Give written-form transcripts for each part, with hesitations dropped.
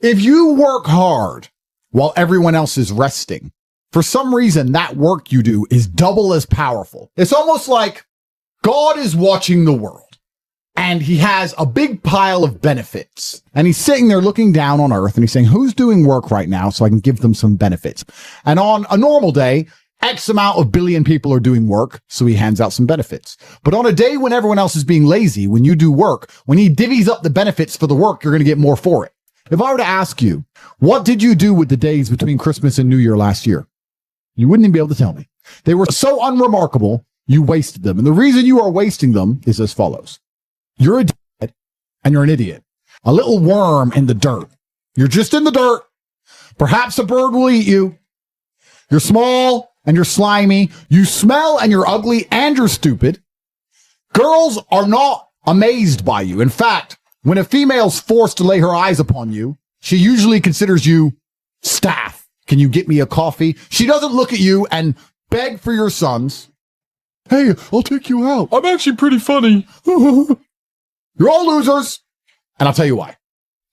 If you work hard while everyone else is resting, for some reason, that work you do is double as powerful. It's almost like God is watching the world and he has a big pile of benefits and he's sitting there looking down on earth and he's saying, who's doing work right now so I can give them some benefits? And on a normal day, X amount of billion people are doing work, so he hands out some benefits. But on a day when everyone else is being lazy, when you do work, when he divvies up the benefits for the work, you're going to get more for it. If I were to ask you, what did you do with the days between Christmas and New Year last year? You wouldn't even be able to tell me. They were so unremarkable, you wasted them. And the reason you are wasting them is as follows. You're a dad and you're an idiot. A little worm in the dirt. You're just in the dirt. Perhaps a bird will eat you. You're small and you're slimy. You smell and you're ugly and you're stupid. Girls are not amazed by you. In fact, when a female's forced to lay her eyes upon you, she usually considers you staff. Can you get me a coffee? She doesn't look at you and beg for your sons. Hey, I'll take you out. I'm actually pretty funny. You're all losers. And I'll tell you why.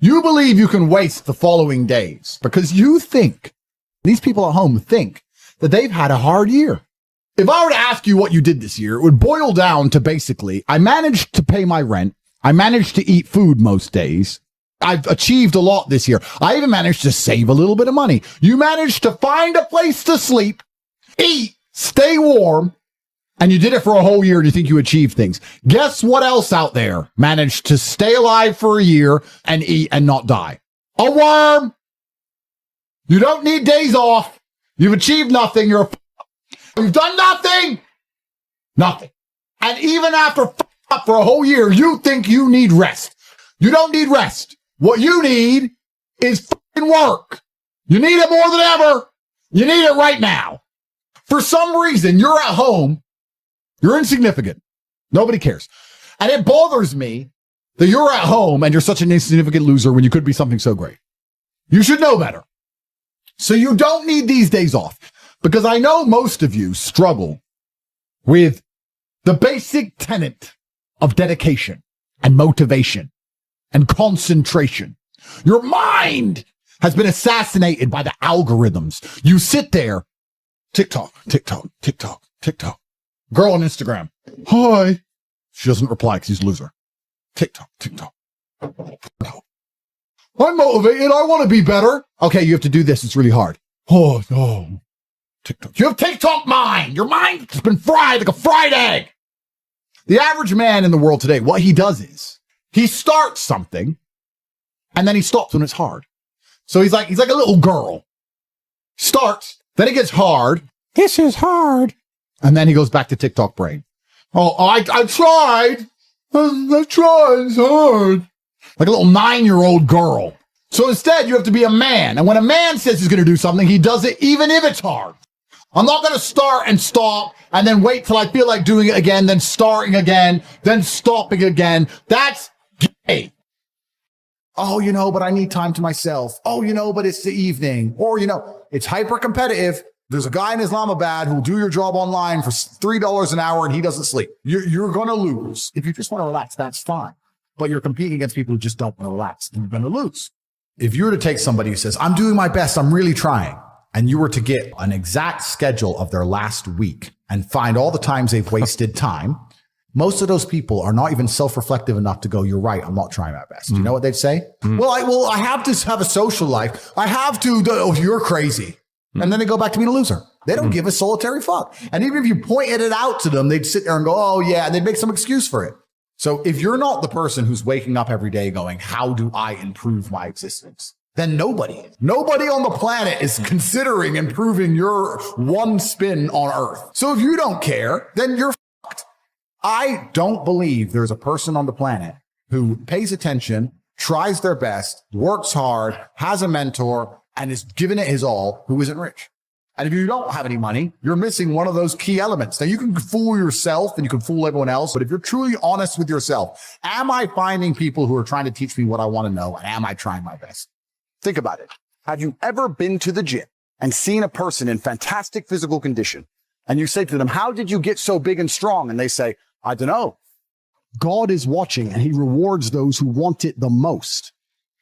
You believe you can waste the following days because you think, these people at home think that they've had a hard year. If I were to ask you what you did this year, it would boil down to basically, I managed to pay my rent. I managed to eat food most days. I've achieved a lot this year. I even managed to save a little bit of money. You managed to find a place to sleep, eat, stay warm, and you did it for a whole year and you think you achieved things. Guess what else out there managed to stay alive for a year and eat and not die? A worm. You don't need days off. You've achieved nothing. You've done nothing. Nothing. And even after up for a whole year, you think you need rest. You don't need rest. What you need is work. You need it more than ever. You need it right now. For some reason, you're at home. You're insignificant. Nobody cares. And it bothers me that you're at home and you're such an insignificant loser when you could be something so great. You should know better. So you don't need these days off because I know most of you struggle with the basic tenet of dedication and motivation and concentration. Your mind has been assassinated by the algorithms. You sit there, TikTok, TikTok, TikTok, TikTok. Girl on Instagram. Hi. She doesn't reply because she's a loser. TikTok, TikTok. I'm motivated. I want to be better. Okay, you have to do this. It's really hard. Oh, no. TikTok. You have TikTok mind. Your mind has been fried like a fried egg. The average man in the world today, what he does is he starts something and then he stops when it's hard. So he's like a little girl. Starts, then it gets hard. This is hard. And then he goes back to TikTok brain. Oh, I tried. I tried. It's hard. Like a little 9-year-old girl. So instead, you have to be a man. And when a man says he's going to do something, he does it even if it's hard. I'm not going to start and stop and then wait till I feel like doing it again, then starting again, then stopping again. That's gay. Oh, but I need time to myself. Oh, but it's the evening. Or, it's hyper competitive. There's a guy in Islamabad who'll do your job online for $3 an hour and he doesn't sleep. You're going to lose. If you just want to relax, that's fine. But you're competing against people who just don't want to relax and you're going to lose. If you were to take somebody who says, I'm doing my best, I'm really trying, and you were to get an exact schedule of their last week and find all the times they've wasted time, most of those people are not even self-reflective enough to go, you're right, I'm not trying my best. You know what they'd say? Well, I have to have a social life. I have to, you're crazy. And then they go back to being a loser. They don't give a solitary fuck. And even if you pointed it out to them, they'd sit there and go, oh yeah, and they'd make some excuse for it. So if you're not the person who's waking up every day going, how do I improve my existence? Then nobody on the planet is considering improving your one spin on Earth. So if you don't care, then you're fucked. I don't believe there's a person on the planet who pays attention, tries their best, works hard, has a mentor, and is giving it his all, who isn't rich. And if you don't have any money, you're missing one of those key elements. Now, you can fool yourself and you can fool everyone else, but if you're truly honest with yourself, am I finding people who are trying to teach me what I want to know, and am I trying my best? Think about it. Have you ever been to the gym and seen a person in fantastic physical condition, and you say to them, how did you get so big and strong? And they say, I don't know. God is watching, and he rewards those who want it the most.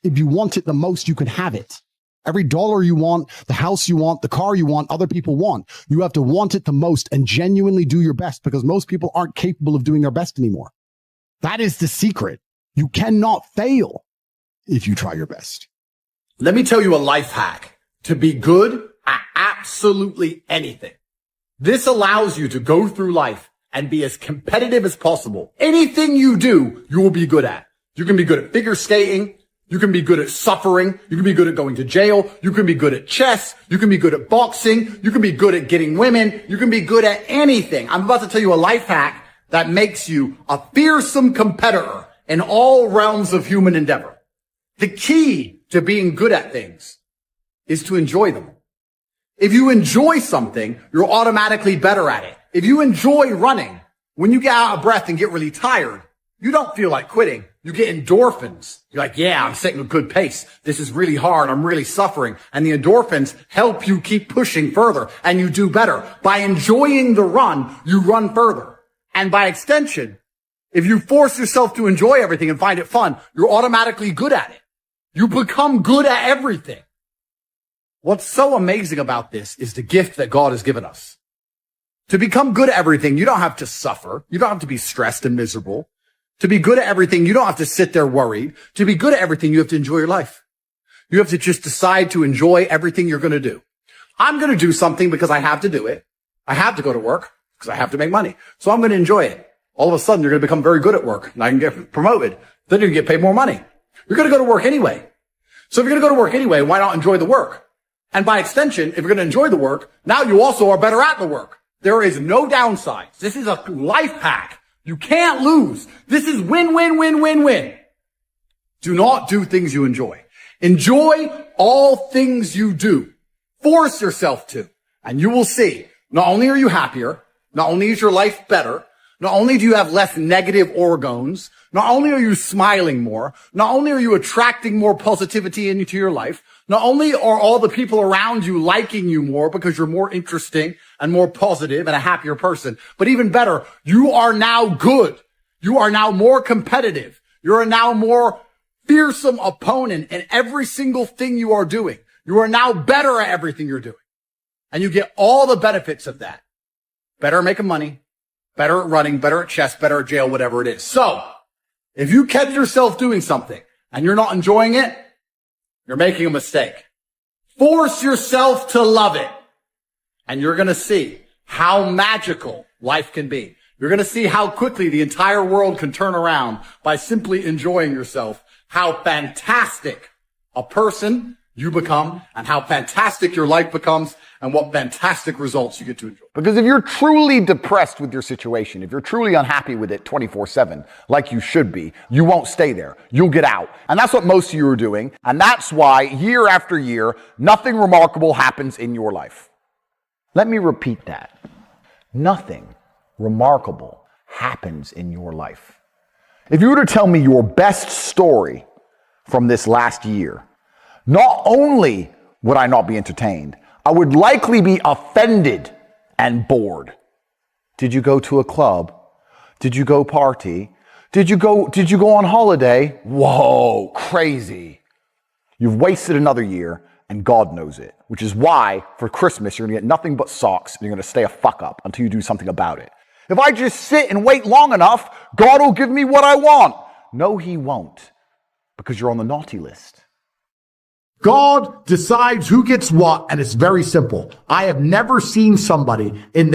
If you want it the most, you can have it. Every dollar you want, the house you want, the car you want, other people want. You have to want it the most and genuinely do your best, because most people aren't capable of doing their best anymore. That is the secret. You cannot fail if you try your best. Let me tell you a life hack to be good at absolutely anything. This allows you to go through life and be as competitive as possible. Anything you do, you will be good at. You can be good at figure skating. You can be good at suffering. You can be good at going to jail. You can be good at chess. You can be good at boxing. You can be good at getting women. You can be good at anything. I'm about to tell you a life hack that makes you a fearsome competitor in all realms of human endeavor. The key to being good at things is to enjoy them. If you enjoy something, you're automatically better at it. If you enjoy running, when you get out of breath and get really tired, you don't feel like quitting. You get endorphins. You're like, yeah, I'm setting a good pace. This is really hard. I'm really suffering. And the endorphins help you keep pushing further, and you do better. By enjoying the run, you run further. And by extension, if you force yourself to enjoy everything and find it fun, you're automatically good at it. You become good at everything. What's so amazing about this is the gift that God has given us. To become good at everything, you don't have to suffer. You don't have to be stressed and miserable. To be good at everything, you don't have to sit there worried. To be good at everything, you have to enjoy your life. You have to just decide to enjoy everything you're going to do. I'm going to do something because I have to do it. I have to go to work because I have to make money. So I'm going to enjoy it. All of a sudden, you're going to become very good at work, and I can get promoted. Then you're going to get paid more money. You're going to go to work anyway. So if you're going to go to work anyway, why not enjoy the work? And by extension, if you're going to enjoy the work, now you also are better at the work. There is no downsides. This is a life hack. You can't lose. This is win, win, win, win, win. Do not do things you enjoy. Enjoy all things you do. Force yourself to. And you will see, not only are you happier, not only is your life better, not only do you have less negative orgons, not only are you smiling more, not only are you attracting more positivity into your life, not only are all the people around you liking you more because you're more interesting and more positive and a happier person, but even better, you are now good. You are now more competitive. You're now more fearsome opponent in every single thing you are doing. You are now better at everything you're doing. And you get all the benefits of that. Better at making money, better at running, better at chess, better at jail, whatever it is. So, if you catch yourself doing something and you're not enjoying it, you're making a mistake. Force yourself to love it. And you're going to see how magical life can be. You're going to see how quickly the entire world can turn around by simply enjoying yourself, how fantastic a person you become, and how fantastic your life becomes, and what fantastic results you get to enjoy. Because if you're truly depressed with your situation, if you're truly unhappy with it 24/7, like you should be, you won't stay there. You'll get out. And that's what most of you are doing. And that's why year after year, nothing remarkable happens in your life. Let me repeat that. Nothing remarkable happens in your life. If you were to tell me your best story from this last year, not only would I not be entertained, I would likely be offended and bored. Did you go to a club? Did you go party? Did you go on holiday? Whoa, crazy. You've wasted another year, and God knows it, which is why for Christmas you're going to get nothing but socks, and you're going to stay a fuck up until you do something about it. If I just sit and wait long enough, God will give me what I want. No, he won't, because you're on the naughty list. God decides who gets what, and it's very simple. I have never seen somebody in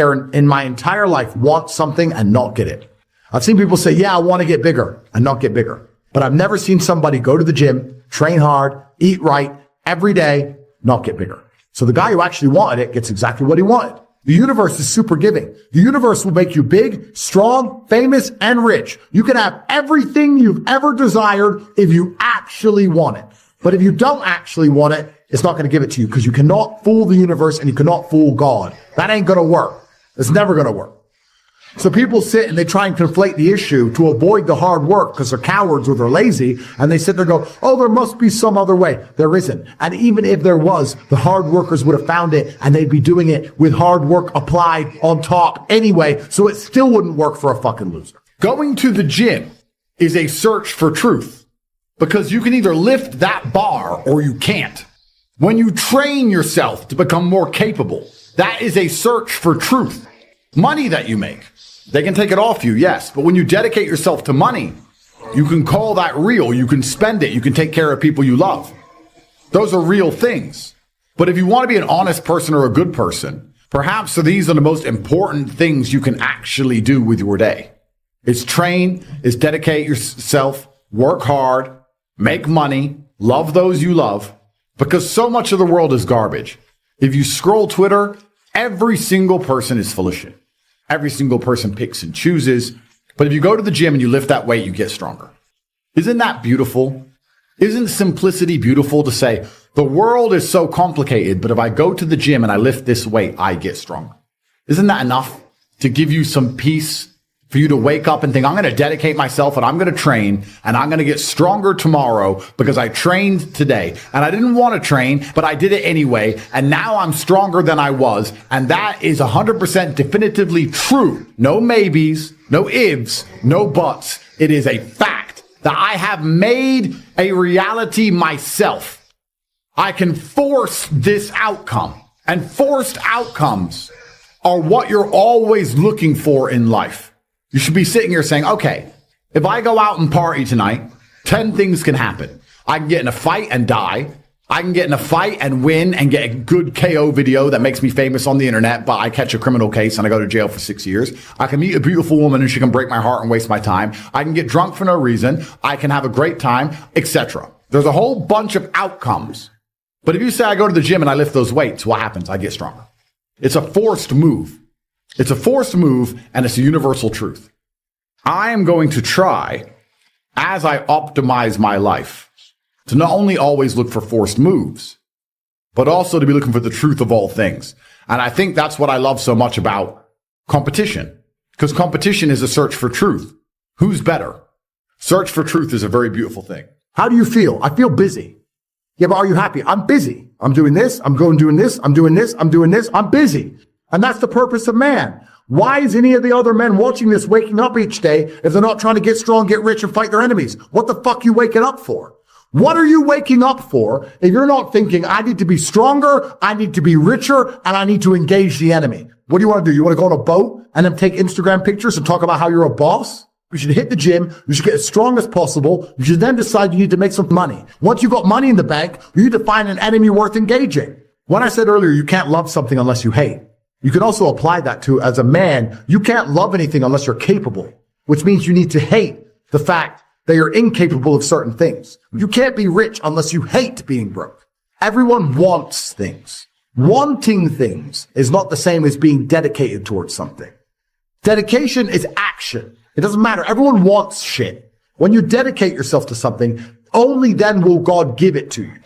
my entire life want something and not get it. I've seen people say, yeah, I want to get bigger and not get bigger. But I've never seen somebody go to the gym, train hard, eat right every day, not get bigger. So the guy who actually wanted it gets exactly what he wanted. The universe is super giving. The universe will make you big, strong, famous, and rich. You can have everything you've ever desired if you actually want it. But if you don't actually want it, it's not going to give it to you, because you cannot fool the universe and you cannot fool God. That ain't going to work. It's never going to work. So people sit and they try and conflate the issue to avoid the hard work because they're cowards or they're lazy. And they sit there and go, oh, there must be some other way. There isn't. And even if there was, the hard workers would have found it, and they'd be doing it with hard work applied on top anyway. So it still wouldn't work for a fucking loser. Going to the gym is a search for truth. because you can either lift that bar or you can't. When you train yourself to become more capable, that is a search for truth. Money that you make, they can take it off you, yes, but when you dedicate yourself to money, you can call that real. You can spend it. You can take care of people you love. Those are real things. But if you want to be an honest person or a good person, perhaps these are the most important things you can actually do with your day. It's train, it's dedicate yourself, work hard, make money, love those you love, because so much of the world is garbage. If you scroll Twitter, every single person is full of shit. Every single person picks and chooses. But if you go to the gym and you lift that weight, you get stronger. Isn't that beautiful? Isn't simplicity beautiful to say, the world is so complicated, but if I go to the gym and I lift this weight, I get stronger? Isn't that enough to give you some peace, for you to wake up and think, I'm going to dedicate myself and I'm going to train and I'm going to get stronger tomorrow because I trained today and I didn't want to train, but I did it anyway. And now I'm stronger than I was. And that is 100% definitively true. No maybes, no ifs, no buts. It is a fact that I have made a reality myself. I can force this outcome, and forced outcomes are what you're always looking for in life. You should be sitting here saying, okay, if I go out and party tonight, 10 things can happen. I can get in a fight and die. I can get in a fight and win and get a good KO video that makes me famous on the internet, but I catch a criminal case and I go to jail for 6 years. I can meet a beautiful woman and she can break my heart and waste my time. I can get drunk for no reason. I can have a great time, etc. There's a whole bunch of outcomes. But if you say I go to the gym and I lift those weights, what happens? I get stronger. It's a forced move. It's a forced move, and it's a universal truth. I am going to try, as I optimize my life, to not only always look for forced moves, but also to be looking for the truth of all things. And I think that's what I love so much about competition, because competition is a search for truth. Who's better? Search for truth is a very beautiful thing. How do you feel? I feel busy. Yeah, but are you happy? I'm busy. I'm doing this. I'm doing this. I'm doing this. I'm doing this. I'm busy. And that's the purpose of man. Why is any of the other men watching this waking up each day if they're not trying to get strong, get rich, and fight their enemies? What the fuck you waking up for? What are you waking up for if you're not thinking, I need to be stronger, I need to be richer, and I need to engage the enemy? What do you want to do? You want to go on a boat and then take Instagram pictures and talk about how you're a boss? You should hit the gym. You should get as strong as possible. You should then decide you need to make some money. Once you've got money in the bank, you need to find an enemy worth engaging. When I said earlier, you can't love something unless you hate, you can also apply that to, as a man, you can't love anything unless you're capable, which means you need to hate the fact that you're incapable of certain things. You can't be rich unless you hate being broke. Everyone wants things. Wanting things is not the same as being dedicated towards something. Dedication is action. It doesn't matter. Everyone wants shit. When you dedicate yourself to something, only then will God give it to you.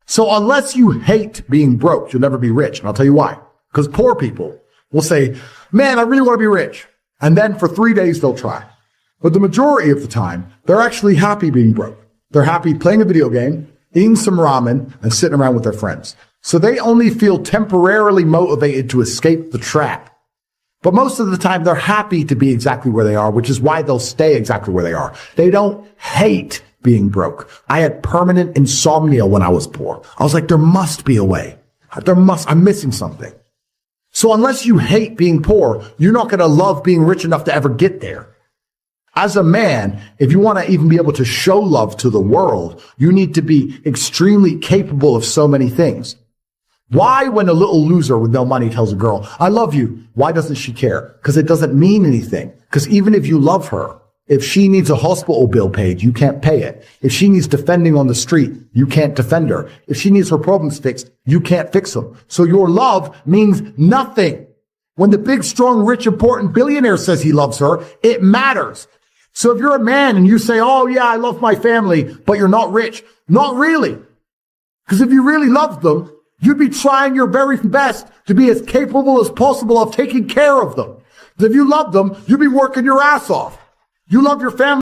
So unless you hate being broke, you'll never be rich. And I'll tell you why. Because poor people will say, man, I really want to be rich. And then for 3 days, they'll try. But the majority of the time, they're actually happy being broke. They're happy playing a video game, eating some ramen, and sitting around with their friends. So they only feel temporarily motivated to escape the trap. But most of the time, they're happy to be exactly where they are, which is why they'll stay exactly where they are. They don't hate being broke. I had permanent insomnia when I was poor. I was like, there must be a way. I'm missing something. So unless you hate being poor, you're not going to love being rich enough to ever get there. As a man, if you want to even be able to show love to the world, you need to be extremely capable of so many things. Why, when a little loser with no money tells a girl, I love you, why doesn't she care? Because it doesn't mean anything. Because even if you love her, if she needs a hospital bill paid, you can't pay it. If she needs defending on the street, you can't defend her. If she needs her problems fixed, you can't fix them. So your love means nothing. When the big, strong, rich, important billionaire says he loves her, it matters. So if you're a man and you say, oh yeah, I love my family, but you're not rich, not really. Because if you really loved them, you'd be trying your very best to be as capable as possible of taking care of them. If you love them, you'd be working your ass off. You love your family.